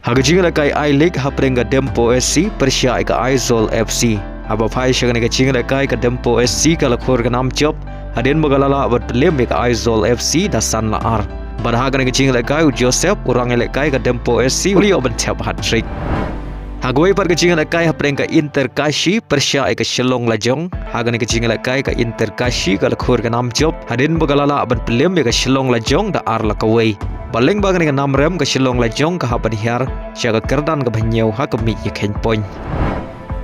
Hagajing lakai I League haprenga Dempo SC Persia ika Aizol FC. Haba phai shagane ka ching lakai ka Dempo SC ka lakhor ka nam job. Hadin magalala abat Liem ika Aizol FC da san la ar. Barhagan ka ching lakai Joseph urang lakai ka Dempo SC uli oban Thep hat-trick. Hagway par ka ching lakai haprenga Inter Kashi Persia ika Shillong Lajong. Hagan ka ching lakai ka Inter Kashi ka lakhor ka nam job. Hadin magalala abat Liem ika Shillong Lajong da ar lakaway. Baling bagan dengan nam rem ke Shillong Lajong ke hapan hiar syaga kerdan ke banyau ha ke mi Kane point.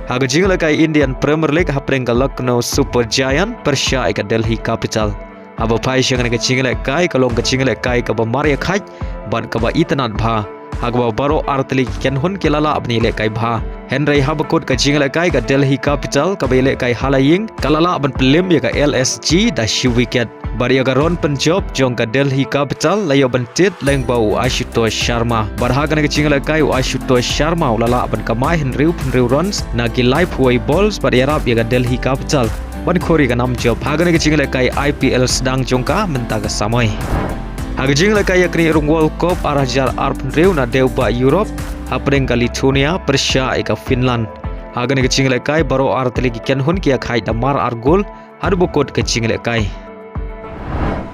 Ha ke jing lakai Indian Premier League ha preng ke Lucknow Super Giant Persia ke Delhi Capital. Ha ba pai syaga ke jing lakai ke long ke jing lakai ke ba Maria Khaj ban ke ba Itanat bha. Ha ke ba baro artli Kynhun ke lala abni lakai bha. Henry ha ba kot ke jing lakai ke Delhi Capital ke ba lakai Halaying ke lala ban Liem ya ke LSG da Wicket. Baria garon penjob jong ka Delhi Capital layo bentit leng bau Ashutosh Sharma. Barhagan ke ching lakai Ashutosh Sharma ulala ban kamai henriu runs na ki live way balls baria rap ya ka Delhi Capital. Ban khori ka nam job hagan ke ching lakai IPL sedang jongka mentaga samoi. Hagan ching lakai yakni rung World Cup arajar arp henriu na deuba Europe hapreng ka Lithuania Persia ika Finland. Hagan ke ching lakai baro artli ki Kynhun ki khai damar argol har bukot ke ching lakai.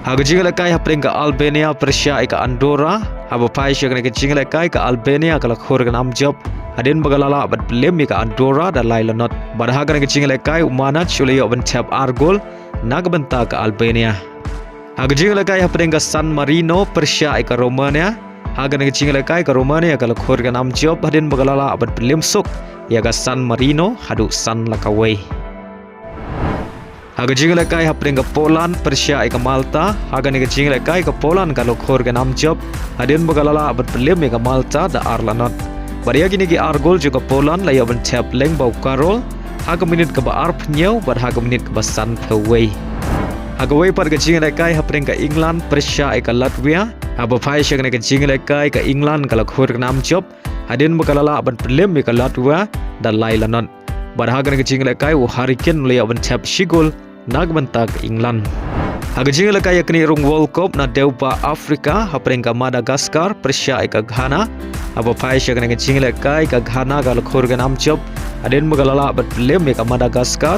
Hagajing lakai hapring ka Albania Persia ika Andorra haba pai syagane ke jing lakai ka Albania ka lakhor ka nam job hadin bagalala bat Liem ka Andorra da lailanot barhagan ke jing lakai umanat chuliyo ban Thep argol nagbenta ka Albania. Hagajing lakai hapring ka San Marino Persia ika Romania hagan ke jing lakai ka Romania ka lakhor ka nam job hadin bagalala bat Liem sok ya ka San Marino hadu san lakaway. Haga jing lakai hapring ka Poland Persia ika Malta haga ni ka jing lakai ka Poland ka lokhor ka nam job hadin bagalala abat Liem ka Malta da arlanot baria gini ki argol juga Poland layo ban Thep leng bau karol haga minit ka ba arp nyau bar haga minit ka ba san phaway. Haga way par ka jing lakai hapring ka England Persia ika Latvia haba phai shag ni ka jing lakai ka England ka lokhor ka nam job hadin bagalala abat Liem ka Latvia da lailanot bar haga ni ka jing lakai Hurricane layo ban Thep shigol nagbenta ke England. Hagajing lakai yakni rung World Cup na deupa Afrika hapring ka Madagascar Persia ika Ghana aba pai syagane ke jing lakai ka Ghana ka lakhor ka nam job adin magalala bat Liem ka Madagascar